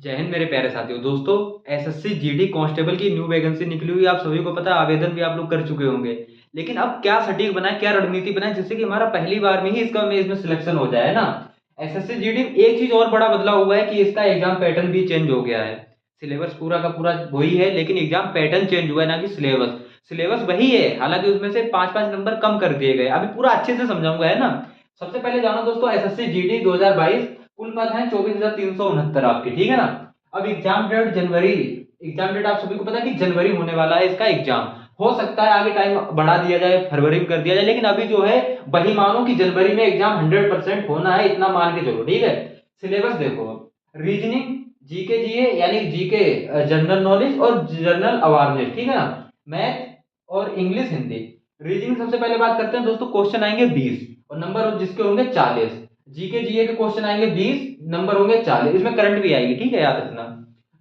जय हिंद मेरे प्यारे साथियों। दोस्तों, एसएससी जीडी कांस्टेबल की न्यू वैकेंसी निकली हुई है। आप सभी को पता है, आवेदन भी आप लोग कर चुके होंगे। लेकिन अब क्या सटीक बनाए, क्या रणनीति बनाए जिससे कि हमारा पहली बार में ही इसमें सिलेक्शन हो जाए ना। एसएससी जीडी में एक चीज और बड़ा बदलाव हुआ है कि इसका एग्जाम पैटर्न भी चेंज हो गया है। सिलेबस पूरा का पूरा वही है, लेकिन एग्जाम पैटर्न चेंज हुआ है, ना कि सिलेबस। सिलेबस वही है, हालांकि उसमें से 5-5 नंबर कम कर दिए गए। अभी पूरा अच्छे से समझाऊंगा, है ना। सबसे पहले जानो दोस्तों, एसएससी जीडी 2022 कुल पद है 24,369 आपके, ठीक है ना। अब एग्जाम डेट जनवरी, एग्जाम डेट आप सभी को पता है कि जनवरी होने वाला है इसका एग्जाम। हो सकता है आगे टाइम बढ़ा दिया जाए, फरवरी में कर दिया जाए, लेकिन अभी जो है वही मानो कि जनवरी में एग्जाम 100% होना है, इतना मान के चलो, ठीक है। सिलेबस देखो, रीजनिंग, जीके जीए यानी जीके जनरल नॉलेज और जनरल अवेयरनेस, ठीक है ना। मैथ और इंग्लिश हिंदी। रीजनिंग सबसे पहले बात करते हैं दोस्तों, क्वेश्चन आएंगे 20 और नंबर जिसके होंगे 40। जीके जीए के क्वेश्चन आएंगे 20, नंबर होंगे 40, इसमें करंट भी आएगी, ठीक है, याद रखना।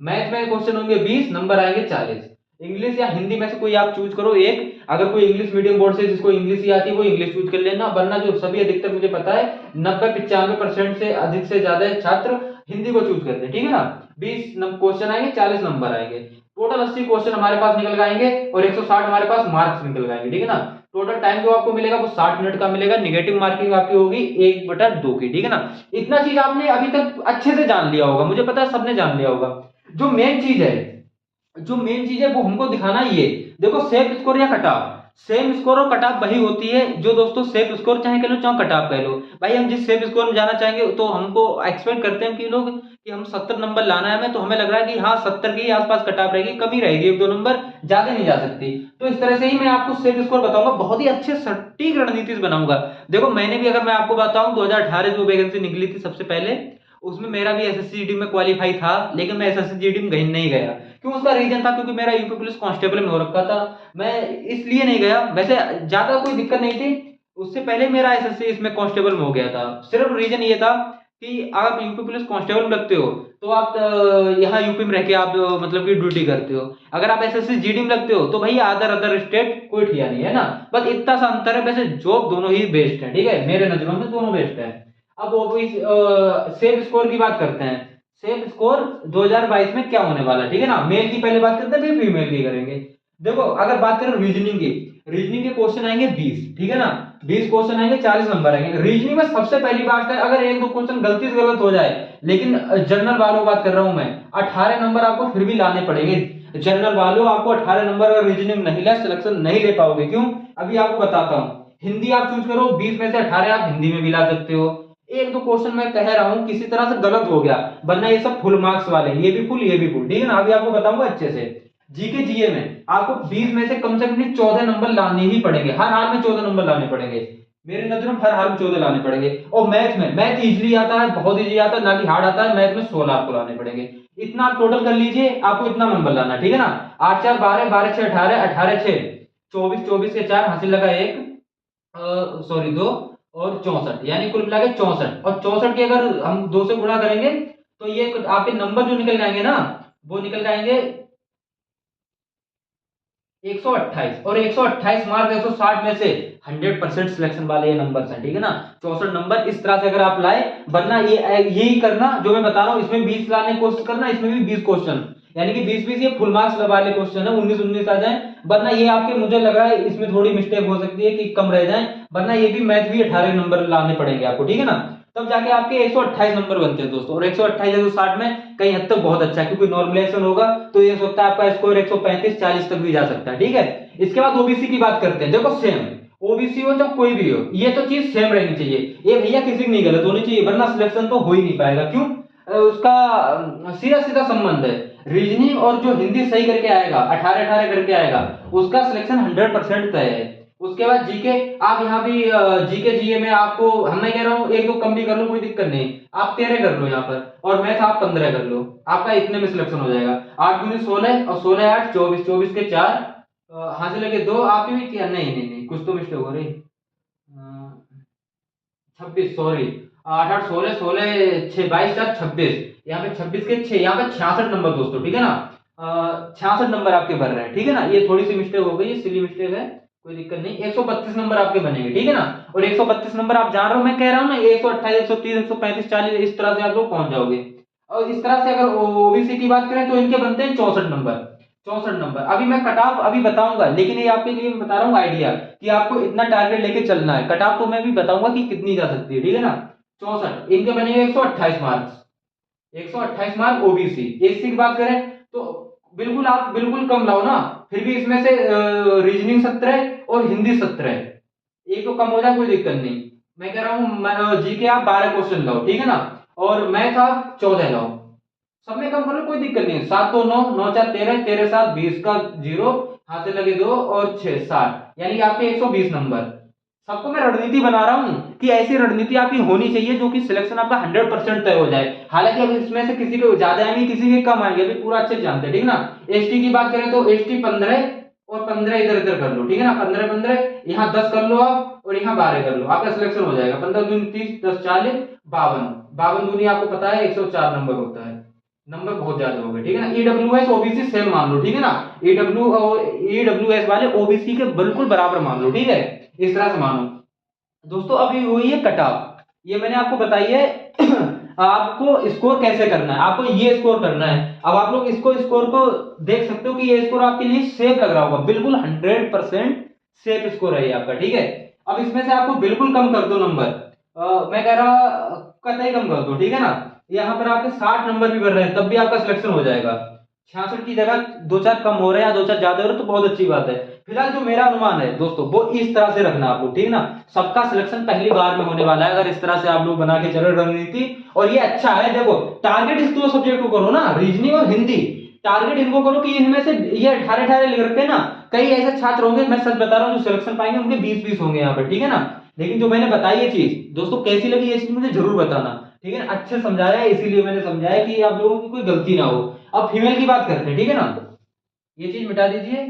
मैथ में क्वेश्चन होंगे 20, नंबर आएंगे 40। इंग्लिश या हिंदी में से कोई आप चूज करो एक। अगर कोई इंग्लिश मीडियम बोर्ड से जिसको इंग्लिश ही आती है वो इंग्लिश चूज कर लेना, वरना जो सभी अधिकतर मुझे पता है 90-95% से अधिक से ज्यादा छात्र हिंदी को चूज करते हैं, ठीक है ना। 20 क्वेश्चन आएंगे, 40 नंबर आएंगे। टोटल 80 क्वेश्चन हमारे पास निकल आएंगे और 160 हमारे पास मार्क्स निकल आएंगे, ठीक है ना। टोटल टाइम जो आपको मिलेगा वो 60 मिनट का मिलेगा। निगेटिव मार्किंग आपकी होगी 1/2 की, ठीक है ना। इतना चीज आपने अभी तक अच्छे से जान लिया होगा, मुझे पता है सबने जान लिया होगा। जो मेन चीज है, वो हमको दिखाना ही है। देखो, सेफ स्कोर या कट ऑफ, सेम स्कोर और कट ऑफ वही होती है जो दोस्तों सेफ स्कोर चाहे कह लो चाहे कट ऑफ कह लो। भाई हम जिस सेफ स्कोर में जाना चाहेंगे तो हमको एक्सपेक्ट करते हैं कि लोग कि हम 70 नंबर लाना है हमें, तो हमें लग रहा है कि हाँ 70 के ही आसपास कट ऑफ रहेगी, कमी रहेगी 1-2 नंबर, ज्यादा नहीं जा सकती। तो इस तरह से ही मैं आपको सेफ स्कोर बताऊंगा, बहुत ही अच्छे सटीक रणनीति बनाऊंगा। देखो, मैंने भी अगर मैं आपको बताऊं 2018 जो वैकेंसी निकली थी सबसे पहले, उसमें मेरा भी एसएससी जीडी में क्वालिफाई था, लेकिन मैं एसएससी जीडी में कहीं नहीं गया। क्यों? उसका रीजन था क्योंकि मेरा यूपी पुलिस कांस्टेबल में हो रखा था, मैं इसलिए नहीं गया। वैसे ज्यादा कोई दिक्कत नहीं थी, उससे पहले मेरा एसएससी इसमें कांस्टेबल में हो गया था। सिर्फ रीजन ये था कि आप यूपी पुलिस कांस्टेबल में लगते हो तो आप यहाँ यूपी में रह के आप मतलब कि ड्यूटी करते हो। अगर आप एसएससी जीडी में लगते हो तो भैया अदर अदर स्टेट कोई ठिया नहीं है ना। बस इतना सा अंतर है, वैसे जॉब दोनों ही बेस्ट है, ठीक है, मेरे नजरों में दोनों बेस्ट है। अब वो सेफ स्कोर की बात करते हैं। सेफ स्कोर 2022 में क्या होने वाला है, ठीक है ना। मेल की पहले बात करते हैं फिर फीमेल की करेंगे। देखो, अगर बात करें रीजनिंग की, रीजनिंग के क्वेश्चन आएंगे 20, ठीक है ना। 20 क्वेश्चन आएंगे, 40 नंबर आएंगे। रीजनिंग में सबसे पहली बात है, अगर 1-2 क्वेश्चन गलती से गलत हो जाए, लेकिन जनरल वालों बात कर रहा हूं मैं, 18 नंबर आपको फिर भी लाने पड़ेंगे। जनरल वालों आपको 18 नंबर और रीजनिंग नहीं ले, सिलेक्शन नहीं ले पाओगे। क्यों? अभी आपको बताता हूं। हिंदी आप चूज करो, 20 में से 18 आप हिंदी में भी ला सकते हो। 1-2 क्वेश्चन मैं कह रहा हूं किसी तरह से गलत हो गया, वरना ये सब फुल मार्क्स वाले, ये भी फुल ये भी फुल, ठीक है ना। अभी आपको बताऊंगा अच्छे से। जीके जीए में आपको 20 में से कम से कम 14 नंबर लाने ही पड़ेंगे, हर हाल में 14 नंबर लाने पड़ेंगे, मेरे नजर में हर हाल में 14 लाने पड़ेंगे। और मैथ में, मैथ इजीली आता है, बहुत इजी आता है, ना कि हार्ड आता है। मैथ में 16 आपको लाने पड़ेंगे। इतना आप टोटल कर लीजिए, आपको इतना नंबर लाना, ठीक है ना। 8-4 12, 12-6 18, 18-6 24, 24 के 4 हासिल लगा 1, सॉरी 2 और 64, यानी कुल मिला के 64। और 64 के अगर हम 2 से गुणा करेंगे तो ये आपके नंबर जो निकल जाएंगे ना, वो निकल जाएंगे 128। और 128 मार्क 160 में से 100% सिलेक्शन वाले ये नंबर हैं, ठीक है ना। 64 नंबर इस तरह से अगर आप लाए, वरना ये यही करना जो मैं बता रहा हूं, इसमें 20 लाने की कोशिश करना, इसमें भी 20 क्वेश्चन, यानी कि 20-20 ये फुल मार्क्स वाले क्वेश्चन है, 19-19 आ जाए। वरना ये आपके, मुझे लग रहा है इसमें थोड़ी मिस्टेक हो सकती है कि कम रह जाए, वरना ये भी मैथ भी 18 नंबर लाने पड़ेंगे आपको, ठीक है ना। तब जाके आपके 128 नंबर बनते हैं दोस्तों। और 128 160 में कहीं हद तक बहुत अच्छा है, क्योंकि नॉर्मलाइजेशन होगा तो ये सोचता है आपका स्कोर 135-40 तक भी जा सकता है, ठीक है। इसके बाद ओबीसी की बात करते हैं। देखो, सेम ओबीसी हो चाहे कोई भी हो, ये तो चीज सेम रहनी चाहिए, ये भैया किसी की नहीं गलत होनी चाहिए, वरना सिलेक्शन तो हो ही नहीं पाएगा। क्यों? उसका सीधा सीधा संबंध है। रीजनिंग और जो हिंदी सही करके आएगा, 18-18 करके आएगा, उसका सिलेक्शन 100% तय है। उसके बाद जीके, आप यहाँ भी जीके जीए में आपको, हम मैं कह रहा हूँ 1-2 कम भी कर लो, कोई दिक्कत नहीं, आप 13 कर लो यहाँ पर, और मैथ आप 15 कर लो, आपका इतने में सिलेक्शन हो जाएगा। 8-16 और 16-8 24, 24 के 4 हासिल लगे 2, आपकी भी क्या, नहीं नहीं नहीं, कुछ तो मिस्टेक हो रही। 26, सॉरी, 8-8 16, 16 22 4 26, यहाँ पे 26 के 6, यहाँ पे 66 नंबर दोस्तों, ठीक है ना। 66 नंबर आपके भर रहे हैं, ठीक है ना। ये थोड़ी सी मिस्टेक हो गई, सिली मिस्टेक है, कोई दिक्कत नहीं। 132 नंबर आपके बनेंगे, ठीक है ना। और 132 नंबर आप जान रहे हो, मैं कह रहा हूँ ना, 128 130 135 40 इस तरह से आप लोग पहुंच जाओगे। और इस तरह से अगर ओबीसी की बात करें तो इनके बनते हैं 64 नंबर। 64 नंबर अभी मैं कट ऑफ अभी बताऊंगा, लेकिन ये आपके लिए मैं बता रहा हूँ आइडिया कि आपको इतना टारगेट लेके चलना है। कट ऑफ तो मैं भी बताऊंगा कि कितनी जा सकती है, ठीक है ना। 64 इनके बनेंगे 128 मार्क्स, 128 मार्क ओबीसी। एससी की बात करें तो बिल्कुल आप बिल्कुल कम लाओ ना, फिर भी इसमें से रीजनिंग 17 और हिंदी 17, एक तो कम हो जाए कोई दिक्कत नहीं। मैं कह रहा हूँ जी के आप 12 क्वेश्चन लाओ, ठीक है ना, और मैथ आप 14 लाओ, सब में कम कर लो कोई दिक्कत नहीं है। 7 2 9, 9 4 13, 13 7 20 का जीरो, हाथ से लगे 2 और 6 7, यानी कि आपके 120 नंबर। सबको मैं रणनीति बना रहा हूं कि ऐसी रणनीति आपकी होनी चाहिए जो कि सिलेक्शन आपका 100% तय हो जाए। हालांकि अब इसमें से किसी को ज्यादा आएंगे, किसी के कम आएंगे, अभी पूरा अच्छे से जानते हैं, ठीक है ना। एसटी की बात करें तो एसटी 15 और 15 इधर इधर कर लो, ठीक है ना। 15 15 यहाँ 10 कर लो आप, और यहाँ 12 कर लो, आपका सिलेक्शन हो जाएगा। 15 दूनी 30, 10 40, 52, 52 दूनी आपको पता है 104 नंबर होता है, नंबर बहुत ज्यादा हो गए, ठीक है ना। ईडब्ल्यूएस ओबीसी सेम मान लो, ठीक है ना। ईडब्ल्यूएस वाले ओबीसी के बिल्कुल बराबर मान लो, ठीक है, इस तरह से मानो। दोस्तों अभी हुई है कट ऑफ, ये मैंने आपको बताई है आपको स्कोर कैसे करना है, आपको ये स्कोर करना है। अब आप लोग इसको स्कोर को देख सकते हो कि ये स्कोर आपके लिए सेफ लग रहा होगा, बिल्कुल 100% सेफ स्कोर है ये आपका, ठीक है। अब इसमें से आपको बिल्कुल कम कर दो नंबर, मैं कह रहा कतई कम कर दो, ठीक है ना। यहाँ पर आपके 60 नंबर भी बढ़ रहे हैं तब भी आपका सिलेक्शन हो जाएगा। 66 की जगह 2 4 कम हो रहे हैं या 2 4 ज्यादा हो रहे हैं तो बहुत अच्छी बात है। फिलहाल जो मेरा अनुमान है दोस्तों वो इस तरह से रखना आप लोग, ठीक है ना। सबका सिलेक्शन पहली बार में होने वाला है अगर इस तरह से आप लोग बना के चलो रणनीति। और ये अच्छा है, देखो टारगेट इस दो सब्जेक्ट को करो ना, रीजनिंग और हिंदी, टारगेट इनको करो कि इनमें से ये 18 लिख रखे हैं ना। कई ऐसे छात्र होंगे, मैं सच बता रहा हूँ, जो सिलेक्शन पाएंगे उनके 20 होंगे यहाँ पर, ठीक है ना। लेकिन जो मैंने बताई ये चीज दोस्तों कैसी लगी, ये चीज मुझे जरूर बताना, ठीक है। अच्छे समझाया है, इसीलिए मैंने समझाया कि आप लोगों की कोई गलती ना हो। अब फीमेल की बात करते हैं, ठीक है ना। ये चीज मिटा दीजिए।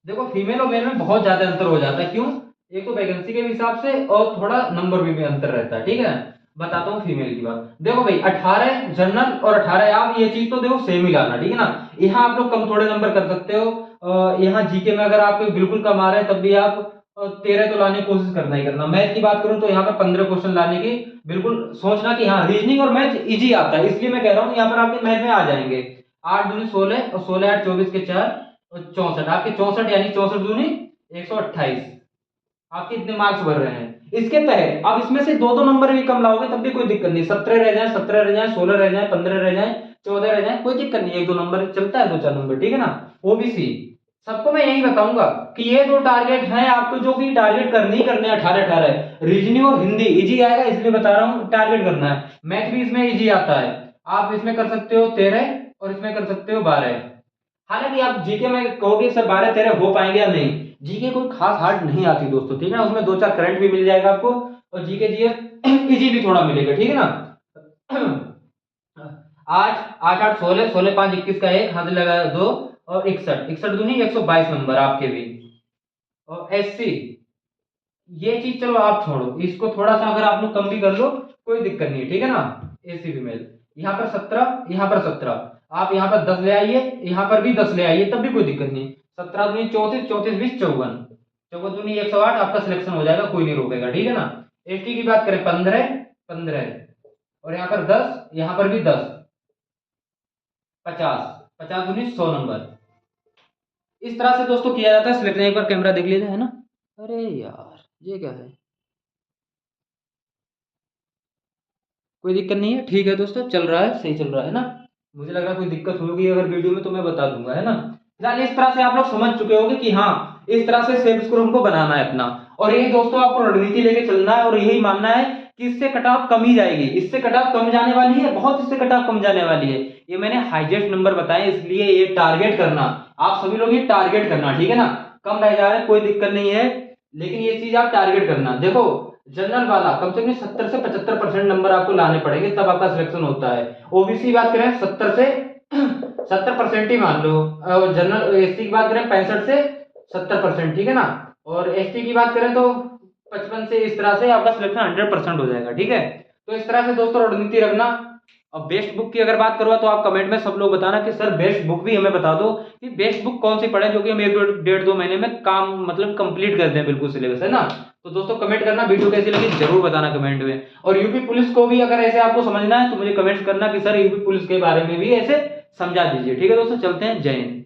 देखो फीमेल और मेल में बहुत ज्यादा अंतर हो जाता है, क्यों? एक तो वैकेंसी के हिसाब से और थोड़ा नंबर भी अंतर रहता है, ठीक है। बताता हूँ फीमेल की बात। देखो भाई 18 जनरल और 18 आप, ये चीज तो देखो सेम ही लाना, ठीक है ना। यहाँ आप लोग कम थोड़े नंबर कर सकते हो, यहाँ जीके में अगर आपके बिल्कुल कम आ रहे हैं तब भी आप 13 तो लाने की कोशिश करना ही करना। मैथ की बात करूं तो यहाँ पर 15 क्वेश्चन लाने की बिल्कुल सोचना कि हाँ रीजनिंग और मैथ इजी आता है, इसलिए मैं कह रहा हूँ यहाँ पर आपके मैथ में आ जाएंगे। 8 दूनी 16 और 16 8 24 के 4 और 64, आपके 64 यानी 64 दूनी 128, आपके इतने मार्क्स बढ़ रहे हैं इसके तहत। अब इसमें से दो दो नंबर भी कम लाओगे तब भी कोई दिक्कत नहीं, 17 रह जाए, 17 रह जाए, 16 रह जाए, 15 रह जाए, 14 रह जाए, कोई दिक्कत नहीं, एक दो नंबर चलता है, 2 4 नंबर, ठीक है ना। ओबीसी सबको मैं यही बताऊंगा कि ये दो टारगेट हैं आपको, जो कि टारगेट करने ही करने 18 रीजनिंग और हिंदी इजी आएगा, इसलिए बता रहा हूँ टारगेट करना है। मैथ भी इसमें इजी आता है, आप इसमें कर सकते हो 13 और इसमें कर सकते हो 12। हालांकि आप जीके में कहोगे सर 12 13 हो पाएंगे या नहीं, जीके कोई खास हार्ड नहीं आती दोस्तों, ठीक है ना। उसमें 2 4 करंट भी मिल जाएगा आपको, और जीके जीएस इजी भी थोड़ा मिलेगा, ठीक है ना। 8 8 8 16 16 5 21 का एक हाथ लगा 2 और 61 61 दूनी 122 नंबर आपके भी। और एससी ये चीज चलो आप छोड़ो, इसको थोड़ा सा अगर आप लोग कम भी कर लो कोई दिक्कत नहीं है, ठीक है ना। एससी फीमेल यहाँ पर 17, यहाँ पर 17, आप यहाँ पर 10 ले आइए, यहाँ पर भी 10 ले आइए तब भी कोई दिक्कत नहीं। 17 दूनी 34, 34 20 54, 54 दूनी 108, आपका सिलेक्शन हो जाएगा, कोई नहीं रोकेगा, ठीक है ना। एसटी की बात करें 15 15 और यहाँ पर 10, यहाँ पर भी 10, 50 50 दूनी 100 नंबर। इस तरह से दोस्तों किया जाता है सिलेक्शन। एक बार कैमरा देख लीजिए, है ना। अरे यार ये क्या है, कोई दिक्कत नहीं है, ठीक है दोस्तों, चल रहा है, सही चल रहा है ना। मुझे लग रहा है कोई दिक्कत होगी अगर वीडियो में तो मैं बता दूंगा, है ना। फिलहाल इस तरह से आप लोग समझ चुके होंगे कि हाँ इस तरह से सेल्फ स्कोर हमको बनाना है अपना, और यही दोस्तों आपको रणनीति लेके चलना है, और यही मानना है कि इससे कट ऑफ कम ही जाएगी, इससे कट ऑफ कम जाने वाली है, बहुत इससे कट ऑफ कम जाने वाली है। ये मैंने हाईएस्ट नंबर बताए, इसलिए ये टारगेट करना, आप सभी लोग ये टारगेट करना, ठीक है ना। कम रह जा रहे हैं कोई दिक्कत नहीं है, लेकिन ये चीज आप टारगेट करना। देखो जनरल वाला कम से कम 70 से 75% नंबर आपको लाने पड़ेंगे तब आपका सिलेक्शन होता है। ओबीसी बात करें 70 से 70% ही मान लो, और जनरल एसटी की बात करें 65 से 70%, ठीक है ना। और एसटी की बात करें तो 55 से, इस तरह से आपका सिलेक्शन 100% हो जाएगा, ठीक है। तो इस तरह से दोस्तों रणनीति रखना, अब बेस्ट बुक की अगर बात करूँ तो आप कमेंट में सब लोग बताना कि सर बेस्ट बुक भी हमें बता दो कि बेस्ट बुक कौन सी पढ़े जो कि हम एक डेढ़ दो महीने में काम मतलब कंप्लीट कर दें बिल्कुल सिलेबस, है ना। तो दोस्तों कमेंट करना, वीडियो कैसी लगी जरूर बताना कमेंट में। और यूपी पुलिस को भी अगर ऐसे आपको समझना है तो मुझे कमेंट्स करना कि सर यूपी पुलिस के बारे में भी ऐसे समझा दीजिए। ठीक है दोस्तों, चलते हैं, जय हिंद।